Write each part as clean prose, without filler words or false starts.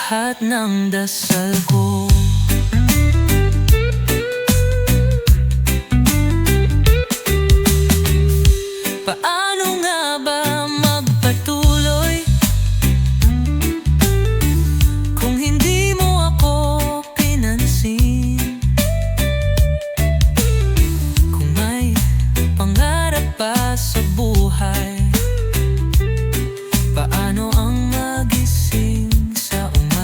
lahat ng dasal ko. Paano nga ba magpatuloy kung hindi mo ako pinansin? Kung may pangarap pa sa buhay, paano ang magising sa umaga?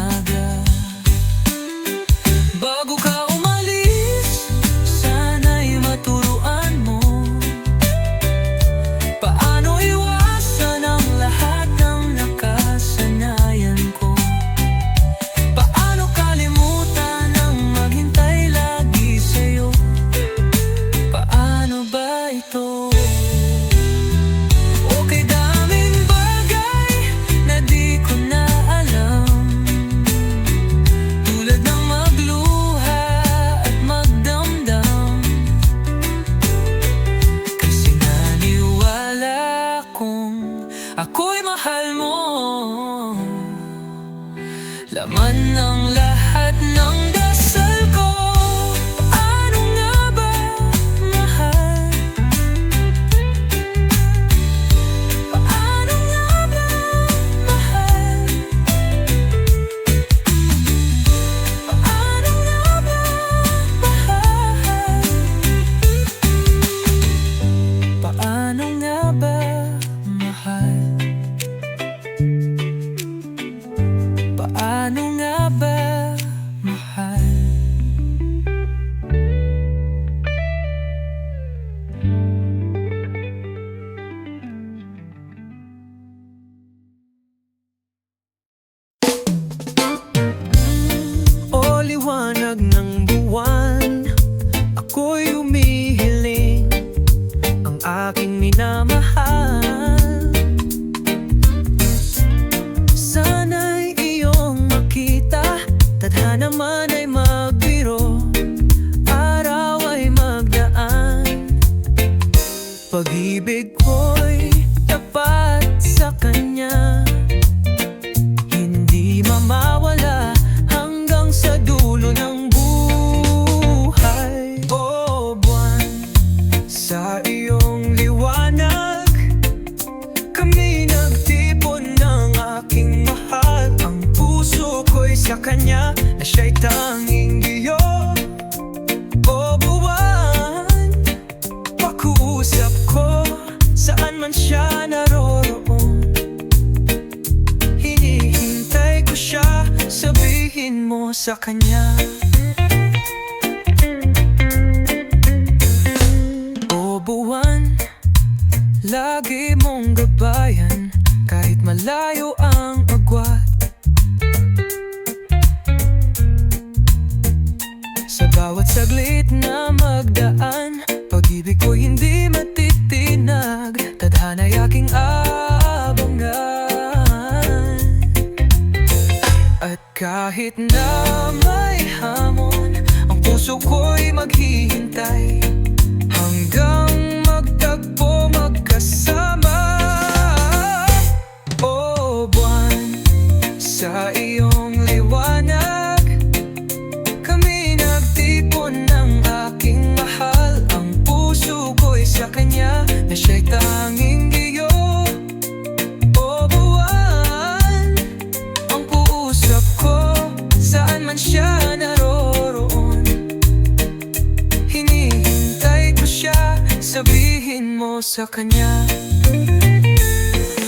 Bago ka umalis, sana'y maturuan mo paano iwasan ang lahat ng nakasanayan ko. Paano kalimutan ang maghintay lagi sa'yo? Paano ba ito? Okay, daming bagay na di ko na alam, tulad ng magluha at magdamdam. Kasi naniwala kong ako'y mahal mo, laman ng lahat ng dasal ko. Paano nga ba, mahal? Paano nga ba, mahal? Paano nga ba, mahal? Paano nga ba, mahal? Paano nga ba, mahal? O liwanag ng buwan, ako'y umihiling, ang aking minamahal. Sana'y iyong makita, tadhana man ay magbiro, araw ay magdaan. Pag-ibig ko'y tapat sa kanya, hindi mamawala hanggang sa dulo ng buhay. O buwan, sa iyong liwanag, kami nagtipon ng aking mahal. Ang puso ko'y sa kanya, na siya'y tanging giyo. O buwan, pakuusap ko, saan man siya naroroon. Hinihintay ko siya, sabihin mo sa kanya. O buwan, lagi mong gabayan, kahit malayo ang agwat. Sa bawat saglit na magdaan, pag-ibig ko hindi matitinag, tadhana'y aking abangan. At kahit na may hamon, ang puso ko'y maghihintay, hanggang magtagpo magkasama. O buwan, sa iyong liwanag, kami nagtipon ng aking mahal. Ang puso ko'y sa kanya, na siya'y tanging giyo. O buwan, ang puusap ko, saan man siya naroroon. Hinihintay ko siya, sabihin mo sa kanya.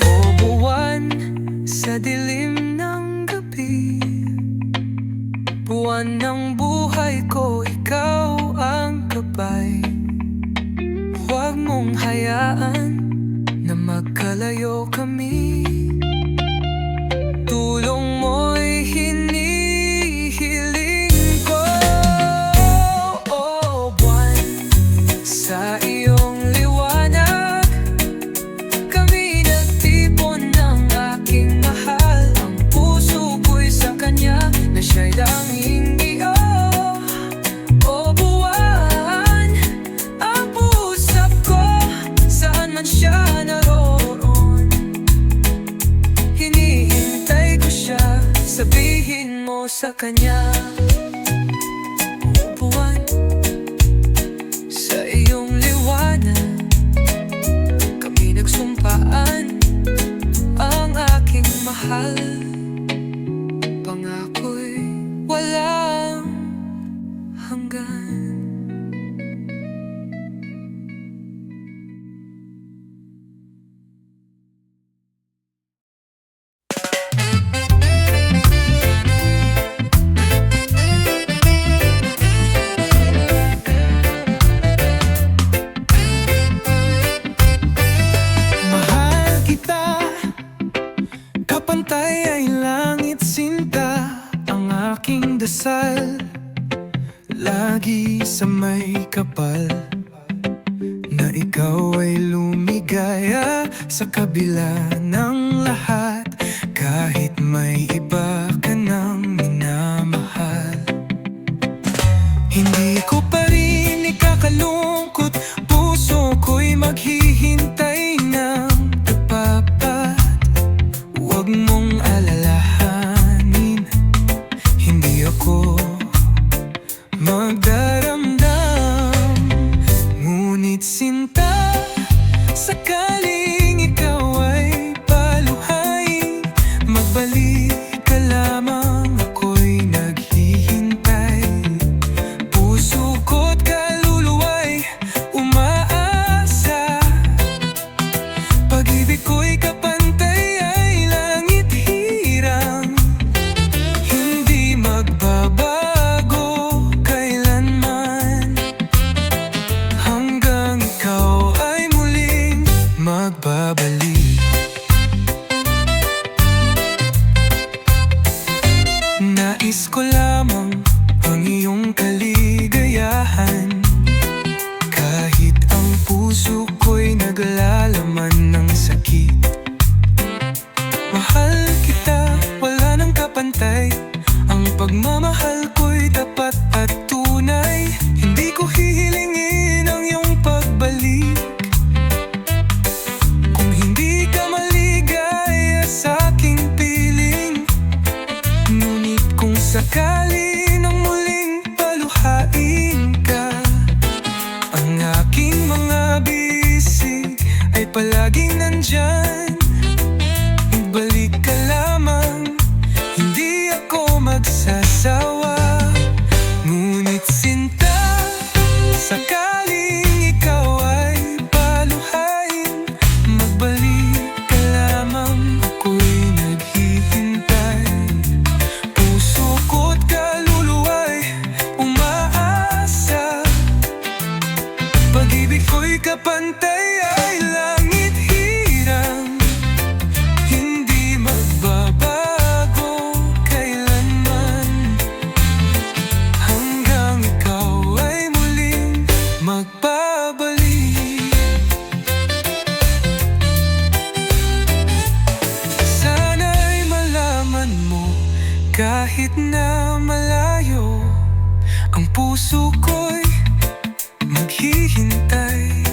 O buwan, sa dilim ng gabi, buwan ng buhay ko, ikaw ang gabay. Huwag mong hayaan na magkalayo kami, tulong mo'y hinihiling ko. O buwan, sa iyong liwanag, kami nagtipon ng aking mahal. Ang puso ko'y sa kanya, na siya'y tanging iyo. O buwan, ang puusap ko, saan man siya naroroon. sabihin mo sa kanya, buwan sa iyong liwanag, kami nagsumpaan ang aking mahal. Pangako'y walang hanggan. Kapantay ay langit sinta, ang aking dasal, lagi sa may kapal, na ikaw ay lumigaya sa kabila ng lahat, kahit may iba ka nang minamahal. Hindi ko pa rin ikakalungkot, puso ko'y maghihintay ng huwag mong alalahanin, hindi ako magdaramdam. Ngunit sinta, sakaling ikaw ay paluhain, magbalik ka lamang, ako'y naghihintay. Puso ko't kaluluwa'y umaasa, pag-ibig ko'y kapantay, magbabalik. Nais ko lamang ang iyong kaligayahan, kahit ang puso ko'y naglalaman ng sakit. Mahal kita, wala nang kapantay, ang pagmamahal ko'y tapat at tunay. Hindi ko hihilingin ang iyong pagbalik sakali nang muling paluhain ka. Ang aking mga bisig ay palaging nandyan, ibalik ka lamang, hindi ako magsasawa. Ngunit sinta, sakaling ikaw ay paluhain, magbalik ka lamang, ako'y naghihintay. Pag-ibig ko'y kapantay ay langit hirang, hindi magbabago kailanman, hanggang ikaw ay muling magbabalik. Sana'y malaman mo, kahit na malayo, ang puso ko'y maghihintay,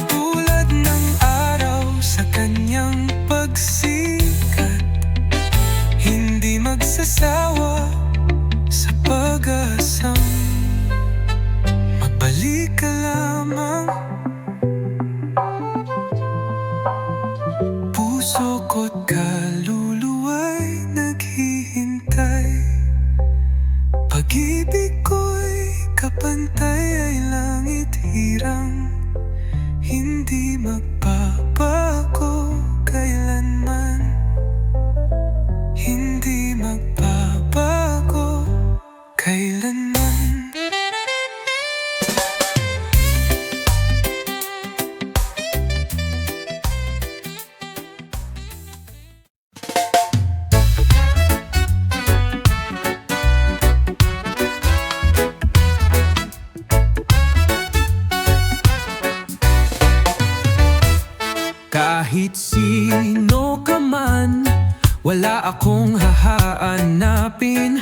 tulad ng araw sa kanyang pagsikat, hindi magsasawa sa pag-asang magbalik ka lamang. Puso ko't kaluluwa'y naghihintay, pag-ibig ko'y kapantay ay langit hirang, hindi magbabago kailanman, hindi magbabago kailanman. Kahit sino ka man, wala akong hahanapin.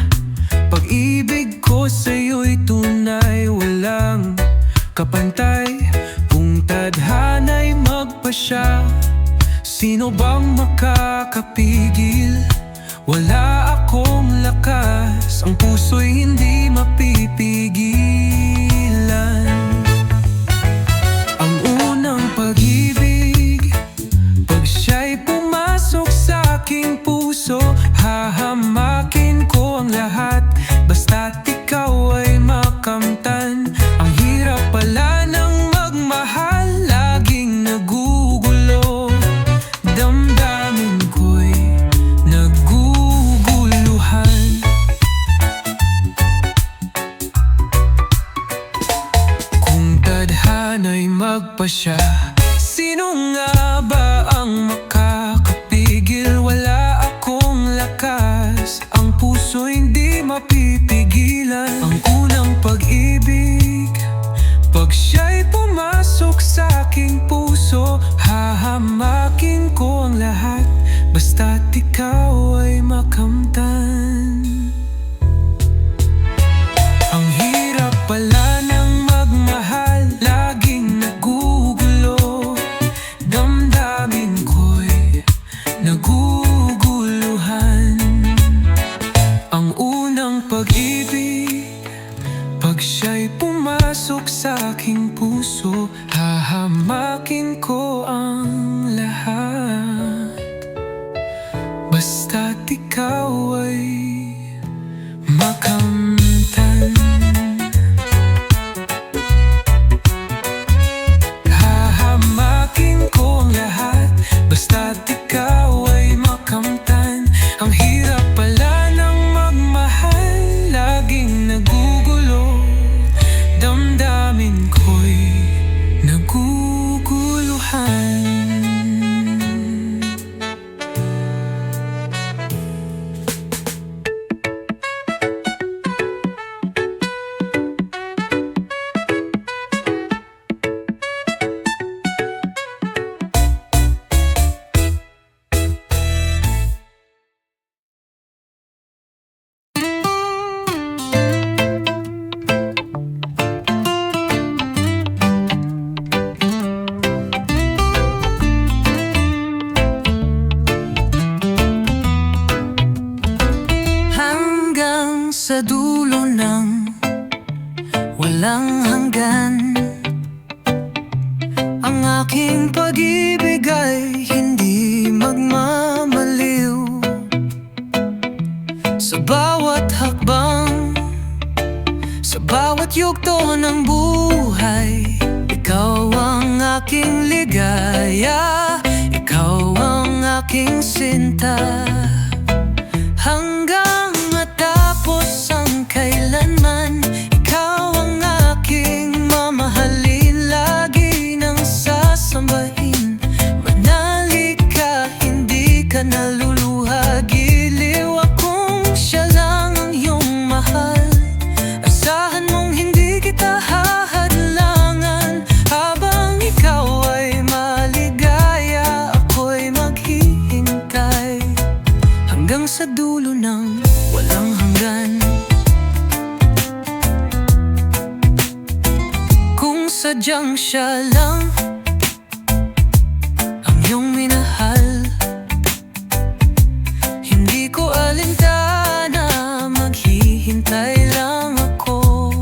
Pag-ibig ko sa'yo'y tunay, walang kapantay. Kung tadhana'y magpasya, sino bang makakapigil? wala akong lakas, ang puso'y hindi mapipigilan. Ang unang pag-ibig, pag siya'y pumasok sa aking puso, hahamakin ko ang lahat, basta't ikaw ay makamtan. Ang hirap pala ng magmahal, laging nagugulo, damdamin ko'y naguguluhan. Kung tadhana'y magpasya, sino nga ba ang makakapigil? Wala akong lakas, ang puso'y hindi mapipigilan. Ang unang pag-ibig, pag siya'y pumasok sa aking puso, hahamakin ko ang lahat, basta't ikaw ay makamtan. Ang hirap pala ng magmahal, laging nagugulo, damdamin ko'y naguguluhan. Ang unang pag-ibig, pag siya'y pumasok sa aking puso, hahamakin ko ang lahat, basta't ikaw ay makamtan. Hahamakin ko ang lahat, basta't ikaw ay makamtan. Ang hirap pala ng magmahal, laging nagugulo, damdamin ko'y naguguluhan. Sa dulo ng walang hanggan, ang aking pag-ibig ay hindi magmamaliw. Sa bawat hakbang, sa bawat yugto ng buhay, ikaw ang aking ligaya, ikaw ang aking sinta. Hanggang matapos ang kailanman, ikaw ang aking mamahalin, lagi nang sasambahin. Manali ka, hindi ka naluluha, giliw akong siya lang ang iyong mahal. Asahan mong hindi kita hahadlangan, habang ikaw ay maligaya, ako'y maghihintay hanggang sa dulo ng walang hanggan. Kung sadyang siya lang ang iyong minahal, hindi ko alintana, maghihintay lang ako.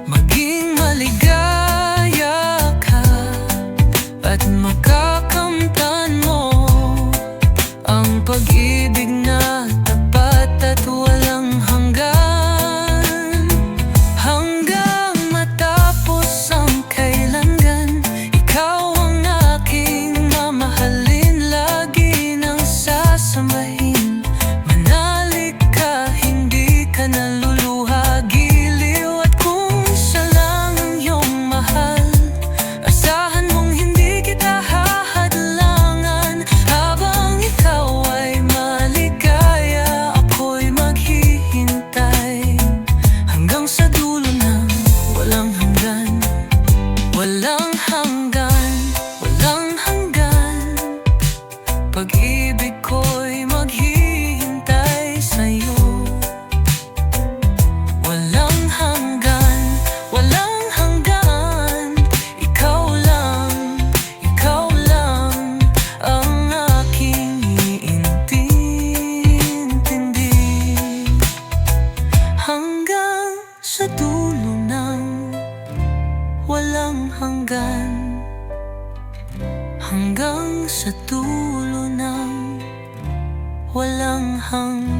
Maging maligaya ka at makakamtan mo ang pag-ibig na tapat at walang hanggan. Hanggang matapos ang kailangan, ikaw ang aking mamahalin, lagi nang sasambahin. Manali ka, hindi ka naluluha, giliw at kung siya lang ang iyong mahal. Asahan mong hindi kita hanggang sa dulo ng walang hanggan.